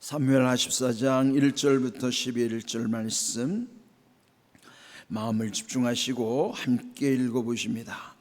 사무엘 14장 1절부터 11절 말씀 마음을 집중하시고 함께 읽어보십니다.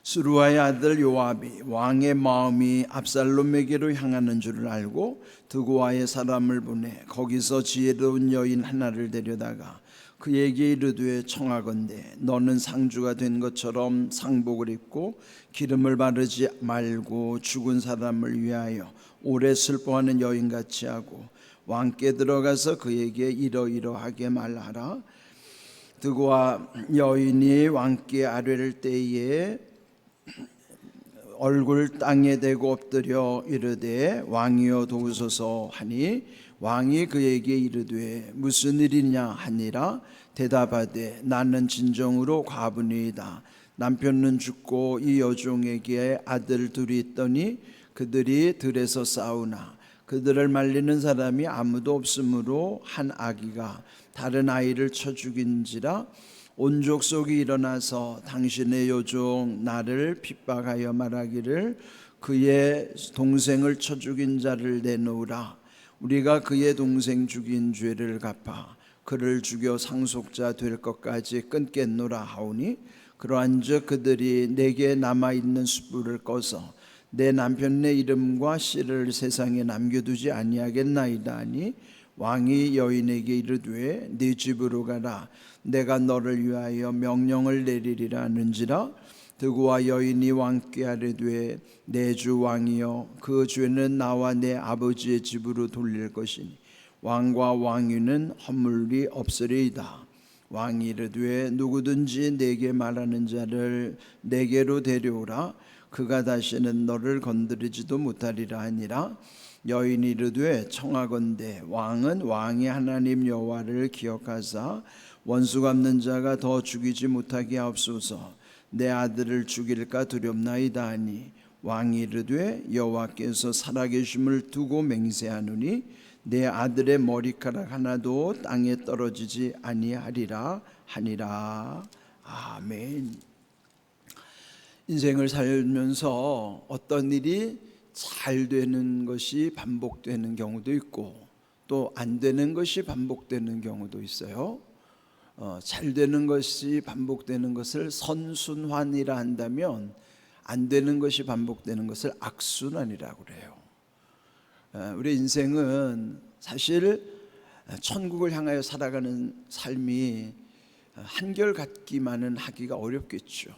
스루아의 아들 요압이 왕의 마음이 압살롬에게로 향하는 줄을 알고 드고아의 사람을 보내 거기서 지혜로운 여인 하나를 데려다가 그에게 이르되 청하건대 너는 상주가 된 것처럼 상복을 입고 기름을 바르지 말고 죽은 사람을 위하여 오래 슬퍼하는 여인같이 하고 왕께 들어가서 그에게 이러이러하게 말하라. 드고아 여인이 왕께 아뢰를 때에 얼굴 땅에 대고 엎드려 이르되 왕이여 도우소서 하니 왕이 그에게 이르되 무슨 일이냐 하니라. 대답하되 나는 진정으로 과부니이다. 남편은 죽고 이 여종에게 아들 둘이 있더니 그들이 들에서 싸우나 그들을 말리는 사람이 아무도 없으므로 한 아기가 다른 아이를 쳐 죽인지라. 온 족속이 일어나서 당신의 여종 나를 핍박하여 말하기를 그의 동생을 쳐 죽인 자를 내놓으라. 우리가 그의 동생 죽인 죄를 갚아 그를 죽여 상속자 될 것까지 끊겠노라 하오니 그러한즉 그들이 내게 남아있는 숯불을 꺼서 내 남편의 이름과 씨를 세상에 남겨두지 아니하겠나이다 하니 왕이 여인에게 이르되 네 집으로 가라. 내가 너를 위하여 명령을 내리리라 하는지라. 드고아 여인이 왕께 아뢰되 내 주 왕이여 그 죄는 나와 내 아버지의 집으로 돌릴 것이니 왕과 왕위는 허물이 없으리이다. 왕이 이르되 누구든지 내게 말하는 자를 내게로 데려오라. 그가 다시는 너를 건드리지도 못하리라 하니라. 여인이 이르되 청하건대 왕은 왕의 하나님 여호와를 기억하사 원수 갚는 자가 더 죽이지 못하게 하옵소서. 내 아들을 죽일까 두렵나이다 하니 왕이 이르되 여호와께서 살아계심을 두고 맹세하노니 내 아들의 머리카락 하나도 땅에 떨어지지 아니하리라 하니라. 아멘. 인생을 살면서 어떤 일이 잘 되는 것이 반복되는 경우도 있고 또 안 되는 것이 반복되는 경우도 있어요. 잘 되는 것이 반복되는 것을 선순환이라 한다면 안 되는 것이 반복되는 것을 악순환이라고 그래요. 우리 인생은 사실 천국을 향하여 살아가는 삶이 한결같기만은 하기가 어렵겠죠.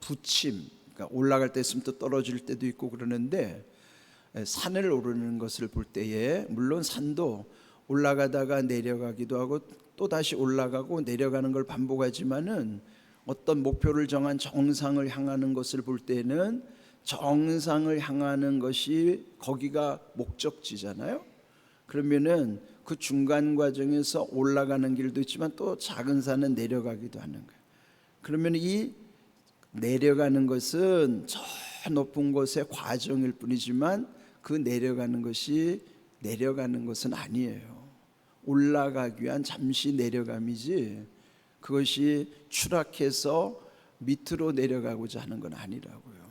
부침, 그러니까 올라갈 때 있으면 또 떨어질 때도 있고 그러는데 산을 오르는 것을 볼 때에 물론 산도 올라가다가 내려가기도 하고 또 다시 올라가고 내려가는 걸 반복하지만은 어떤 목표를 정한 정상을 향하는 것을 볼 때는 정상을 향하는 것이 거기가 목적지잖아요. 그러면은 그 중간 과정에서 올라가는 길도 있지만 또 작은 산은 내려가기도 하는 거예요. 그러면 이 내려가는 것은 저 높은 곳의 과정일 뿐이지만 그 내려가는 것은 아니에요. 올라가기 위한 잠시 내려감이지 그것이 추락해서 밑으로 내려가고자 하는 건 아니라고요.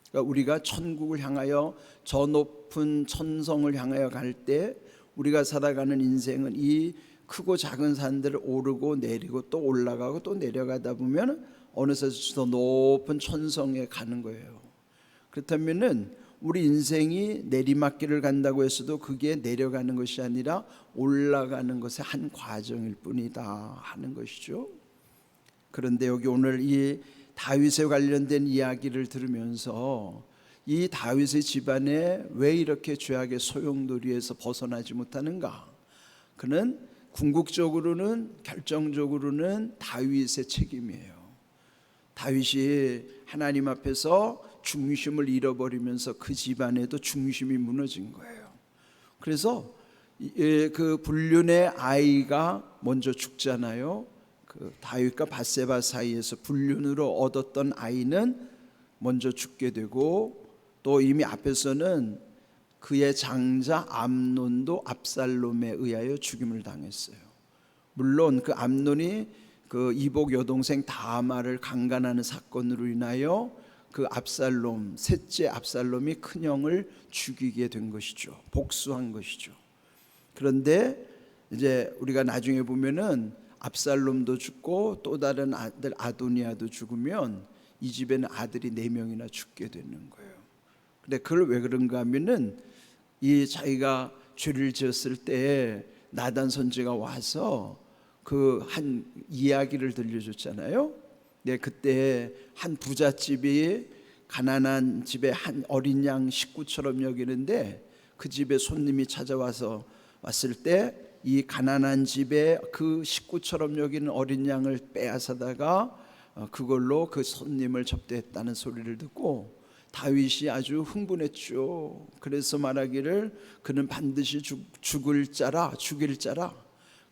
그러니까 우리가 천국을 향하여 저 높은 천성을 향하여 갈 때 우리가 살아가는 인생은 이 크고 작은 산들을 오르고 내리고 또 올라가고 또 내려가다 보면 어느새 더 높은 천성에 가는 거예요. 그렇다면은 우리 인생이 내리막길을 간다고 해서도 그게 내려가는 것이 아니라 올라가는 것의 한 과정일 뿐이다 하는 것이죠. 그런데 여기 오늘 이 다윗에 관련된 이야기를 들으면서 이 다윗의 집안에 왜 이렇게 죄악의 소용돌이에서 벗어나지 못하는가? 그는 궁극적으로는 결정적으로는 다윗의 책임이에요. 다윗이 하나님 앞에서 중심을 잃어버리면서 그 집안에도 중심이 무너진 거예요. 그래서 그 불륜의 아이가 먼저 죽잖아요. 그 다윗과 밧세바 사이에서 불륜으로 얻었던 아이는 먼저 죽게 되고 또 이미 앞에서는 그의 장자 암논도 압살롬에 의하여 죽임을 당했어요. 물론 그 암논이 그 이복 여동생 다마를 강간하는 사건으로 인하여 그 압살롬, 셋째 압살롬이 큰형을 죽이게 된 것이죠. 복수한 것이죠. 그런데 이제 우리가 나중에 보면은 압살롬도 죽고 또 다른 아들 아도니아도 죽으면 이 집에는 아들이 4명이나 죽게 되는 거예요. 근데 그걸 왜 그런가 하면은 이 자기가 죄를 지었을 때 나단 선지가 와서 그 한 이야기를 들려줬잖아요. 네, 그때 한 부잣집이 가난한 집에 한 어린 양 식구처럼 여기는데 그 집에 손님이 찾아와서 왔을 때 이 가난한 집에 그 식구처럼 여기는 어린 양을 빼앗아다가 그걸로 그 손님을 접대했다는 소리를 듣고 다윗이 아주 흥분했죠. 그래서 말하기를 그는 반드시 죽일 자라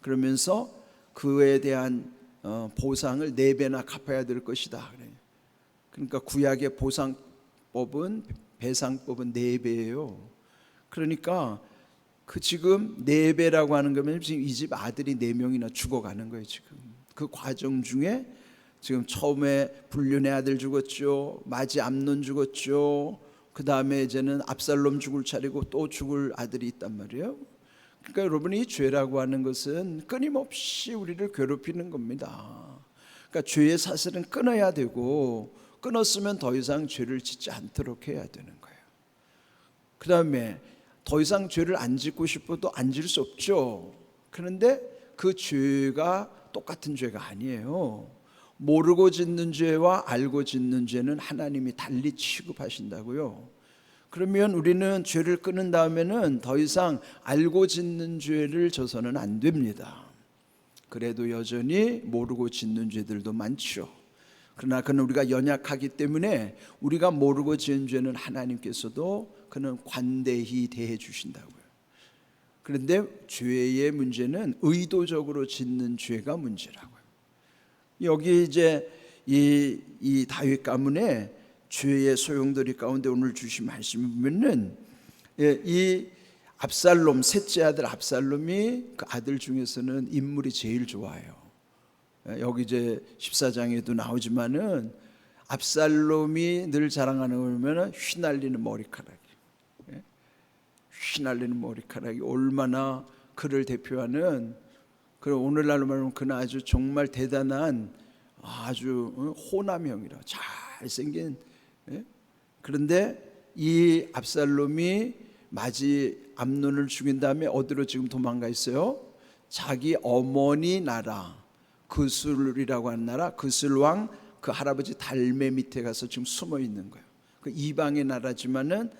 그러면서 그에 대한 보상을 4배나 갚아야 될 것이다. 그러니까 구약의 보상법은 배상법은 4배예요. 그러니까 그 지금 4배라고 하는 거면 지금 이 집 아들이 4명이나 죽어가는 거예요. 지금 그 과정 중에 지금 처음에 불륜의 아들 죽었죠. 마지 암논 죽었죠. 그 다음에 이제는 압살롬 죽을 차례고 또 죽을 아들이 있단 말이에요. 그러니까 여러분이 이 죄라고 하는 것은 끊임없이 우리를 괴롭히는 겁니다. 그러니까 죄의 사슬은 끊어야 되고 끊었으면 더 이상 죄를 짓지 않도록 해야 되는 거예요. 그 다음에 더 이상 죄를 안 짓고 싶어도 안 질 수 없죠. 그런데 그 죄가 똑같은 죄가 아니에요. 모르고 짓는 죄와 알고 짓는 죄는 하나님이 달리 취급하신다고요. 그러면 우리는 죄를 끊은 다음에는 더 이상 알고 짓는 죄를 져서는 안 됩니다. 그래도 여전히 모르고 짓는 죄들도 많죠. 그러나 그는 우리가 연약하기 때문에 우리가 모르고 지은 죄는 하나님께서도 그는 관대히 대해 주신다고요. 그런데 죄의 문제는 의도적으로 짓는 죄가 문제라고요. 여기 이제 이 다윗 가문의 죄의 소용돌이 가운데 오늘 주신 말씀을 보면은 이 압살롬 셋째 아들 압살롬이 그 아들 중에서는 인물이 제일 좋아요. 여기 이제 14장에도 나오지만은 압살롬이 늘 자랑하는 거 보면은 휘날리는 머리카락이 얼마나 그를 대표하는, 그리고 오늘날로 말하면 그는 아주 정말 대단한 아주 호남형이라 잘생긴. 그런데 이 압살롬이 마지 암논을 죽인 다음에 어디로 지금 도망가 있어요? 자기 어머니 나라 그술이라고 하는 나라, 그술왕 그 할아버지 달매 밑에 가서 지금 숨어 있는 거예요. 그 이방의 나라지만은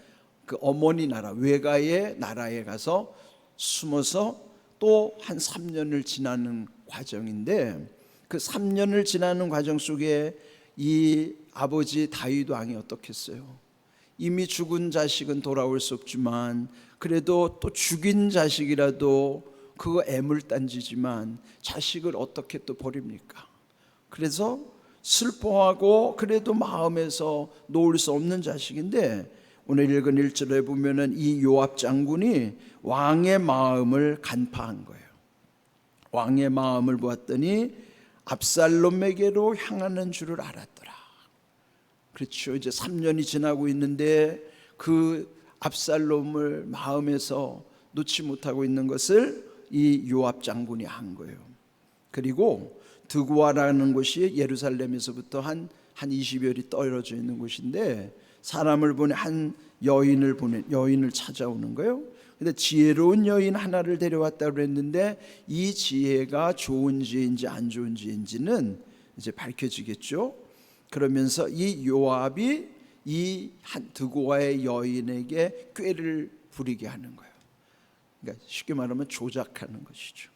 그 어머니 나라 외가의 나라에 가서 숨어서 또 한 3년을 지나는 과정인데, 그 3년을 지나는 과정 속에 이 아버지 다윗 왕이 어떻겠어요? 이미 죽은 자식은 돌아올 수 없지만 그래도 또 죽인 자식이라도 그거 애물단지지만 자식을 어떻게 또 버립니까? 그래서 슬퍼하고 그래도 마음에서 놓을 수 없는 자식인데, 오늘 읽은 1절에 보면은 이 요압 장군이 왕의 마음을 간파한 거예요. 왕의 마음을 보았더니 압살롬에게로 향하는 줄을 알았더라. 그렇죠. 이제 3년이 지나고 있는데 그 압살롬을 마음에서 놓지 못하고 있는 것을 이 요압 장군이 한 거예요. 그리고 드고아라는 곳이 예루살렘에서부터 한 20여리 떨어져 있는 곳인데, 사람을 보내 한 여인을 찾아오는 거예요. 근데 지혜로운 여인 하나를 데려왔다고 그랬는데 이 지혜가 좋은 지혜인지 안 좋은 지혜인지는 이제 밝혀지겠죠. 그러면서 이 요압이 이 한 드고아의 여인에게 꾀를 부리게 하는 거예요. 그러니까 쉽게 말하면 조작하는 것이죠.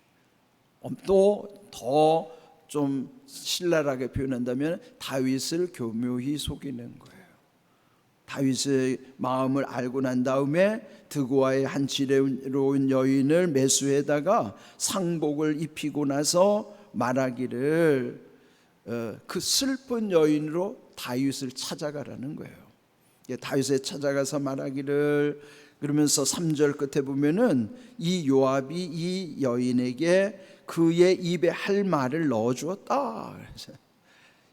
또 더 좀 신랄하게 표현한다면 다윗을 교묘히 속이는 거예요. 다윗의 마음을 알고 난 다음에 드고아의 한 지혜로운 여인을 매수해다가 상복을 입히고 나서 말하기를 그 슬픈 여인으로 다윗을 찾아가라는 거예요. 다윗에 찾아가서 말하기를, 그러면서 3절 끝에 보면은 이 요압이 이 여인에게 그의 입에 할 말을 넣어주었다. 그래서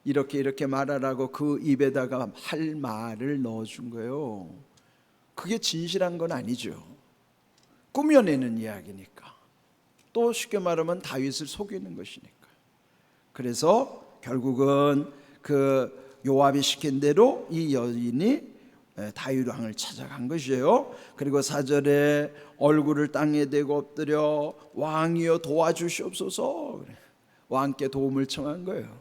이렇게 말하라고 그 입에다가 할 말을 넣어준 거예요. 그게 진실한 건 아니죠. 꾸며내는 이야기니까. 또 쉽게 말하면 다윗을 속이는 것이니까. 그래서 결국은 그 요압이 시킨 대로 이 여인이 다윗 왕을 찾아간 것이에요. 그리고 4절에 얼굴을 땅에 대고 엎드려 왕이여 도와주시옵소서, 왕께 도움을 청한 거예요.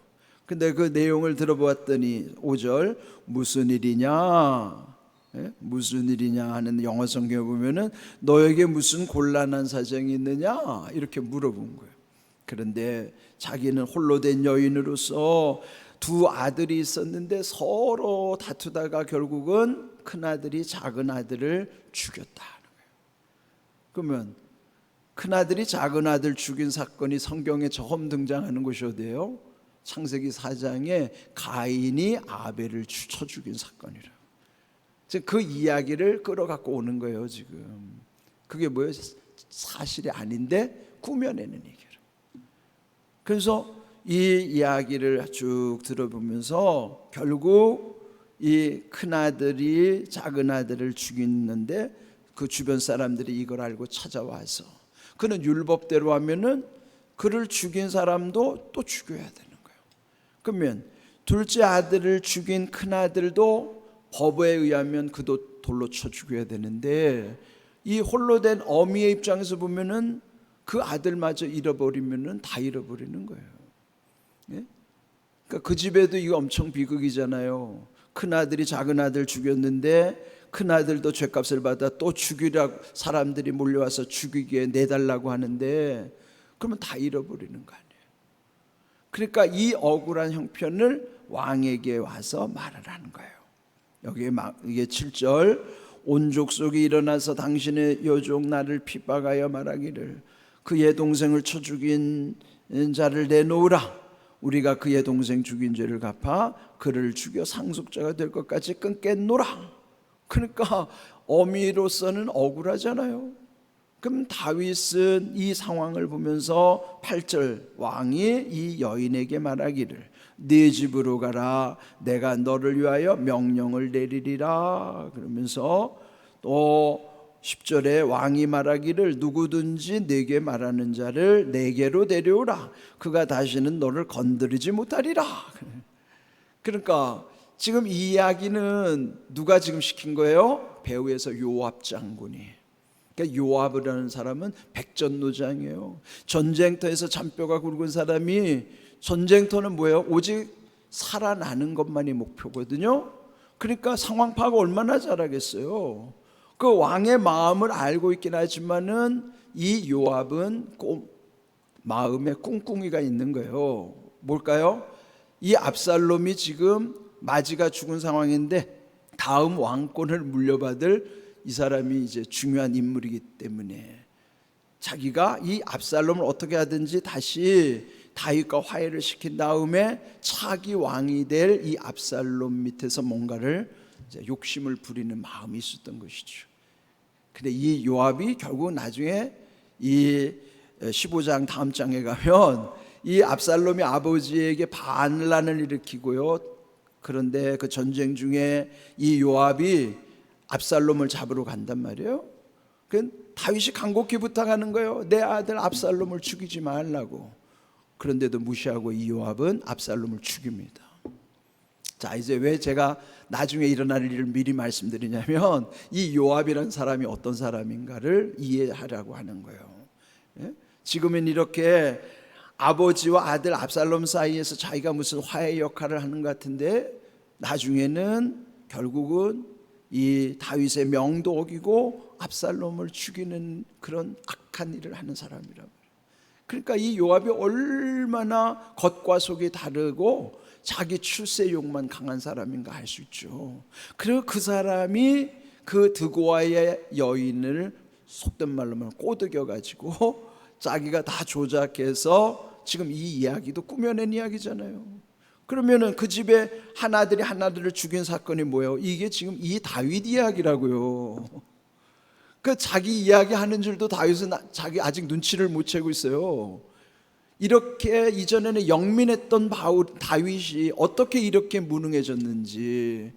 근데 그 내용을 들어보았더니 5절 무슨 일이냐, 무슨 일이냐 하는 영어 성경에 보면은 너에게 무슨 곤란한 사정이 있느냐 이렇게 물어본 거예요. 그런데 자기는 홀로 된 여인으로서 두 아들이 있었는데 서로 다투다가 결국은 큰 아들이 작은 아들을 죽였다. 그러면 큰 아들이 작은 아들 죽인 사건이 성경에 처음 등장하는 곳이 어디예요? 창세기 4장에 가인이 아벨을 쳐 죽인 사건이라. 그 이야기를 끌어갖고 오는 거예요. 지금 그게 뭐예요? 사실이 아닌데 꾸며내는 얘기예요. 그래서 이 이야기를 쭉 들어보면서 결국 이 큰아들이 작은 아들을 죽이는데 그 주변 사람들이 이걸 알고 찾아와서 그는 율법대로 하면은 그를 죽인 사람도 또 죽여야 되는 거예요. 그러면 둘째 아들을 죽인 큰아들도 법에 의하면 그도 돌로 쳐 죽여야 되는데 이 홀로 된 어미의 입장에서 보면은 그 아들마저 잃어버리면은 다 잃어버리는 거예요. 예? 그러니까 그 집에도 이거 엄청 비극이잖아요. 큰 아들이 작은 아들 죽였는데 큰 아들도 죄값을 받아 또 죽이라고 사람들이 몰려와서 죽이게 내달라고 하는데 그러면 다 잃어버리는 거 아니에요. 그러니까 이 억울한 형편을 왕에게 와서 말을 하는 거예요. 여기에 이게 7절 온 족속이 일어나서 당신의 여종 나를 핍박하여 말하기를 그의 동생을 쳐 죽인 자를 내놓으라. 우리가 그의 동생 죽인 죄를 갚아 그를 죽여 상속자가 될 것까지 끊겠노라. 그러니까 어미로서는 억울하잖아요. 그럼 다윗은 이 상황을 보면서 8절 왕이 이 여인에게 말하기를 네 집으로 가라. 내가 너를 위하여 명령을 내리리라. 그러면서 또 10절에 왕이 말하기를 누구든지 내게 말하는 자를 내게로 데려오라. 그가 다시는 너를 건드리지 못하리라. 그러니까 지금 이 이야기는 누가 지금 시킨 거예요? 배후에서 요압 장군이. 그러니까 요압이라는 사람은 백전노장이에요. 전쟁터에서 잔뼈가 굵은 사람이, 전쟁터는 뭐예요? 오직 살아나는 것만이 목표거든요. 그러니까 상황 파악을 얼마나 잘하겠어요. 그 왕의 마음을 알고 있긴 하지만은 이 요압은 마음에 꿍꿍이가 있는 거예요. 뭘까요? 이 압살롬이 지금 마지가 죽은 상황인데 다음 왕권을 물려받을 이 사람이 이제 중요한 인물이기 때문에 자기가 이 압살롬을 어떻게 하든지 다시 다윗과 화해를 시킨 다음에 차기 왕이 될 이 압살롬 밑에서 뭔가를 이제 욕심을 부리는 마음이 있었던 것이죠. 근데 이 요압이 결국 나중에 이 15장 다음 장에 가면 이 압살롬이 아버지에게 반란을 일으키고요. 그런데 그 전쟁 중에 이 요압이 압살롬을 잡으러 간단 말이에요. 다윗이 간곡히 부탁하는 거예요. 내 아들 압살롬을 죽이지 말라고. 그런데도 무시하고 이 요압은 압살롬을 죽입니다. 자, 이제 왜 제가 나중에 일어날 일을 미리 말씀드리냐면 이 요압이라는 사람이 어떤 사람인가를 이해하라고 하는 거예요. 예? 지금은 이렇게 아버지와 아들 압살롬 사이에서 자기가 무슨 화해 역할을 하는 것 같은데 나중에는 결국은 이 다윗의 명도 어기고 압살롬을 죽이는 그런 악한 일을 하는 사람이라고. 그러니까 이 요압이 얼마나 겉과 속이 다르고 자기 출세욕만 강한 사람인가 알 수 있죠. 그리고 그 사람이 그 드고아의 여인을 속된 말로 말하면 꼬드겨 가지고 자기가 다 조작해서 지금 이 이야기도 꾸며낸 이야기잖아요. 그러면은 그 집에 하나들이 하나들을 죽인 사건이 뭐예요? 이게 지금 이 다윗 이야기라고요. 그 자기 이야기하는 줄도 다윗은 자기 아직 눈치를 못 채고 있어요. 이렇게 이전에는 영민했던 다윗이 어떻게 이렇게 무능해졌는지,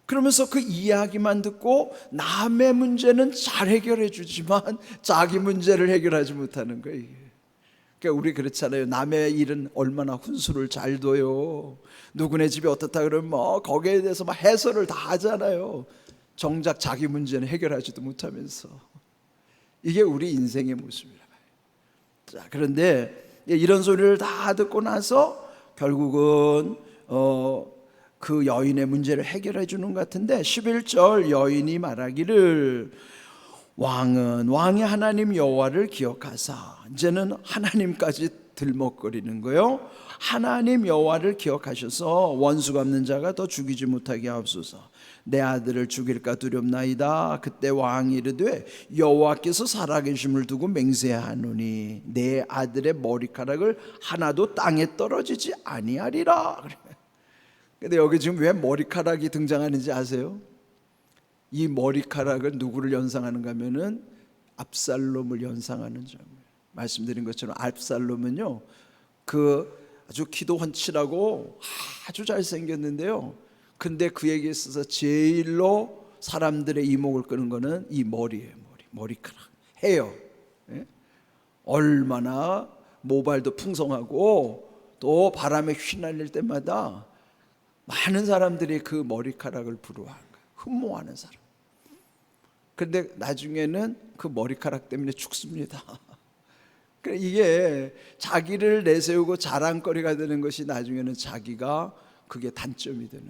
그러면서 그 이야기만 듣고 남의 문제는 잘 해결해 주지만 자기 문제를 해결하지 못하는 거예요. 그러니까 우리 그렇잖아요. 남의 일은 얼마나 훈수를 잘 둬요. 누구네 집이 어떻다 그러면 뭐 거기에 대해서 막 해설을 다 하잖아요. 정작 자기 문제는 해결하지도 못하면서. 이게 우리 인생의 모습이라. 자, 그런데 이런 소리를 다 듣고 나서 결국은 그 여인의 문제를 해결해 주는 것 같은데 11절 여인이 말하기를 왕이 하나님 여호와를 기억하사, 이제는 하나님까지 들먹거리는 거예요. 하나님 여호와를 기억하셔서 원수 갚는 자가 더 죽이지 못하게 하옵소서. 내 아들을 죽일까 두렵나이다. 그때 왕이 이르되 여호와께서 살아계심을 두고 맹세하노니 내 아들의 머리카락을 하나도 땅에 떨어지지 아니하리라. 근데 여기 지금 왜 머리카락이 등장하는지 아세요? 이 머리카락은 누구를 연상하는가 하면은 압살롬을 연상하는 점이에요. 말씀드린 것처럼 압살롬은요, 그 아주 키도 훤칠하고 아주 잘생겼는데요, 근데 그에게 있어서 제일로 사람들의 이목을 끄는 거는 이 머리예요. 머리카락, 헤어. 얼마나 모발도 풍성하고 또 바람에 휘날릴 때마다 많은 사람들이 그 머리카락을 부러워하는 거예요. 흠모하는 사람. 그런데 나중에는 그 머리카락 때문에 죽습니다. 이게 자기를 내세우고 자랑거리가 되는 것이 나중에는 자기가 그게 단점이 되는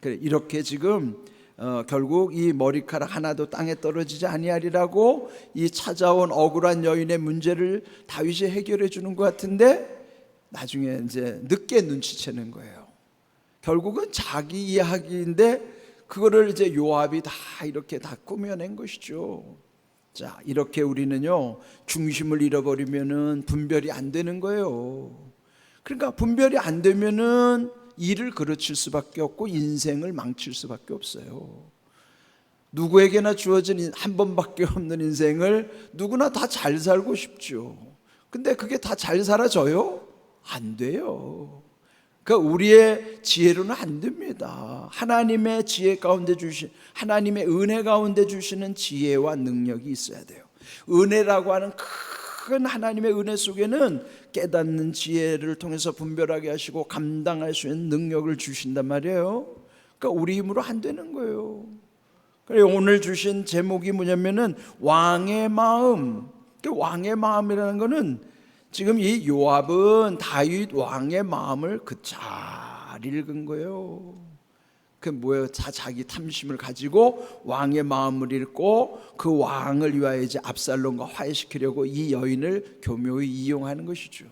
거예요. 이렇게 지금 결국 이 머리카락 하나도 땅에 떨어지지 아니하리라고 이 찾아온 억울한 여인의 문제를 다윗이 해결해 주는 것 같은데 나중에 이제 늦게 눈치채는 거예요. 결국은 자기 이야기인데 그거를 이제 요압이 다 이렇게 다 꾸며낸 것이죠. 자, 이렇게 우리는요, 중심을 잃어버리면은 분별이 안 되는 거예요. 그러니까 분별이 안 되면은 일을 그르칠 수밖에 없고 인생을 망칠 수밖에 없어요. 누구에게나 주어진 한 번밖에 없는 인생을 누구나 다 잘 살고 싶죠. 근데 그게 다 잘 살아져요? 안 돼요. 그러니까 우리의 지혜로는 안 됩니다. 하나님의 지혜 가운데 주신, 하나님의 은혜 가운데 주시는 지혜와 능력이 있어야 돼요. 은혜라고 하는 큰 하나님의 은혜 속에는 깨닫는 지혜를 통해서 분별하게 하시고 감당할 수 있는 능력을 주신단 말이에요. 그러니까 우리 힘으로 안 되는 거예요. 그래서 오늘 주신 제목이 뭐냐면은 왕의 마음. 왕의 마음이라는 거는 지금 이 요압은 다윗 왕의 마음을 그 잘 읽은 거예요. 그 뭐예요? 자기 탐심을 가지고 왕의 마음을 읽고 그 왕을 위하여 이제 압살롬과 화해시키려고 이 여인을 교묘히 이용하는 것이죠.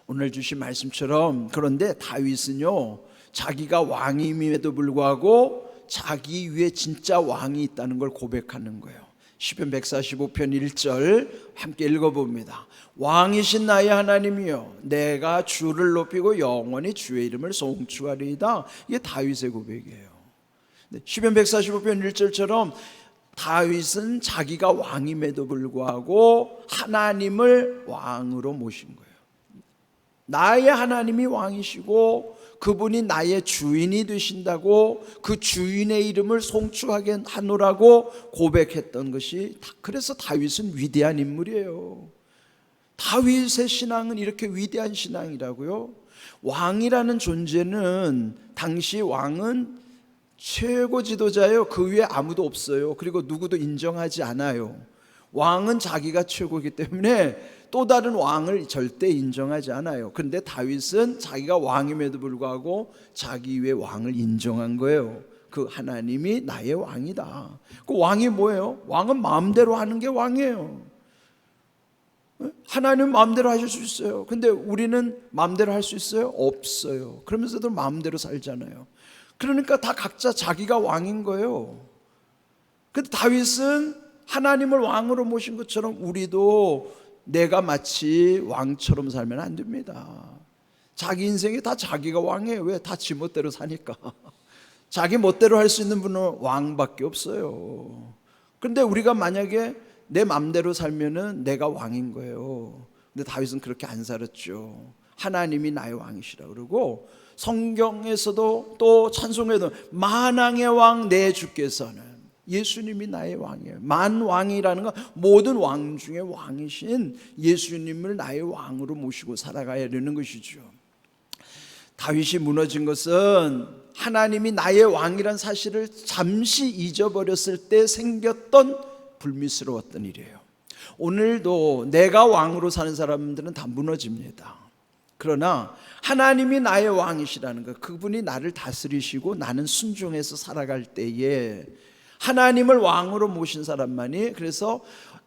오늘 주신 말씀처럼, 그런데 다윗은요, 자기가 왕임에도 불구하고 자기 위에 진짜 왕이 있다는 걸 고백하는 거예요. 시편 145편 1절 함께 읽어봅니다. 왕이신 나의 하나님이여, 내가 주를 높이고 영원히 주의 이름을 송축하리이다. 이게 다윗의 고백이에요. 시편 145편 1절처럼 다윗은 자기가 왕임에도 불구하고 하나님을 왕으로 모신 거예요. 나의 하나님이 왕이시고 그분이 나의 주인이 되신다고 그 주인의 이름을 송축하게 하노라고 고백했던 것이, 그래서 다윗은 위대한 인물이에요. 다윗의 신앙은 이렇게 위대한 신앙이라고요. 왕이라는 존재는, 당시 왕은 최고 지도자예요. 그 위에 아무도 없어요. 그리고 누구도 인정하지 않아요. 왕은 자기가 최고이기 때문에 또 다른 왕을 절대 인정하지 않아요. 그런데 다윗은 자기가 왕임에도 불구하고 자기 위에 왕을 인정한 거예요. 그 하나님이 나의 왕이다. 그 왕이 뭐예요? 왕은 마음대로 하는 게 왕이에요. 하나님은 마음대로 하실 수 있어요. 근데 우리는 마음대로 할 수 있어요? 없어요. 그러면서도 마음대로 살잖아요. 그러니까 다 각자 자기가 왕인 거예요. 근데 다윗은 하나님을 왕으로 모신 것처럼 우리도 내가 마치 왕처럼 살면 안 됩니다. 자기 인생이 다 자기가 왕이에요. 왜? 다 지 멋대로 사니까. 자기 멋대로 할 수 있는 분은 왕밖에 없어요. 그런데 우리가 만약에 내 맘대로 살면은 내가 왕인 거예요. 근데 다윗은 그렇게 안 살았죠. 하나님이 나의 왕이시라 그러고, 성경에서도 또 찬송에도 만왕의 왕 내 주께서는, 예수님이 나의 왕이에요. 만왕이라는 건 모든 왕 중에 왕이신 예수님을 나의 왕으로 모시고 살아가야 되는 것이죠. 다윗이 무너진 것은 하나님이 나의 왕이란 사실을 잠시 잊어버렸을 때 생겼던 불미스러웠던 일이에요. 오늘도 내가 왕으로 사는 사람들은 다 무너집니다. 그러나 하나님이 나의 왕이시라는 것, 그분이 나를 다스리시고 나는 순종해서 살아갈 때에 하나님을 왕으로 모신 사람만이, 그래서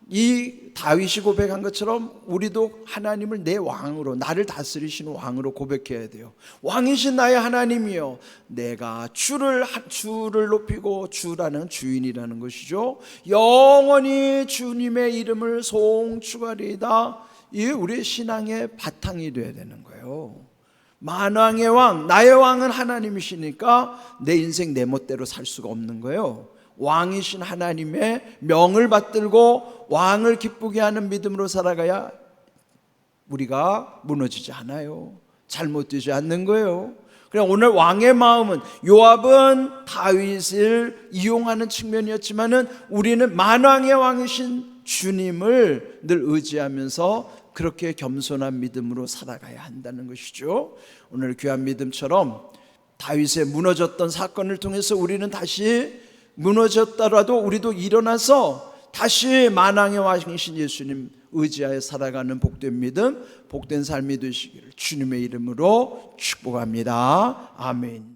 이 다윗이 고백한 것처럼 우리도 하나님을 내 왕으로, 나를 다스리시는 왕으로 고백해야 돼요. 왕이신 나의 하나님이요, 내가 주를 높이고, 주라는 주인이라는 것이죠, 영원히 주님의 이름을 송축하리이다. 이게 우리의 신앙의 바탕이 되어야 되는 거예요. 만왕의 왕, 나의 왕은 하나님이시니까 내 인생 내 멋대로 살 수가 없는 거예요. 왕이신 하나님의 명을 받들고 왕을 기쁘게 하는 믿음으로 살아가야 우리가 무너지지 않아요. 잘못되지 않는 거예요. 그냥 오늘 왕의 마음은, 요압은 다윗을 이용하는 측면이었지만은 우리는 만왕의 왕이신 주님을 늘 의지하면서 그렇게 겸손한 믿음으로 살아가야 한다는 것이죠. 오늘 귀한 믿음처럼 다윗의 무너졌던 사건을 통해서 우리는 다시, 무너졌더라도 우리도 일어나서 다시 만왕의 왕이신 예수님 의지하여 살아가는 복된 믿음, 복된 삶이 되시기를 주님의 이름으로 축복합니다. 아멘.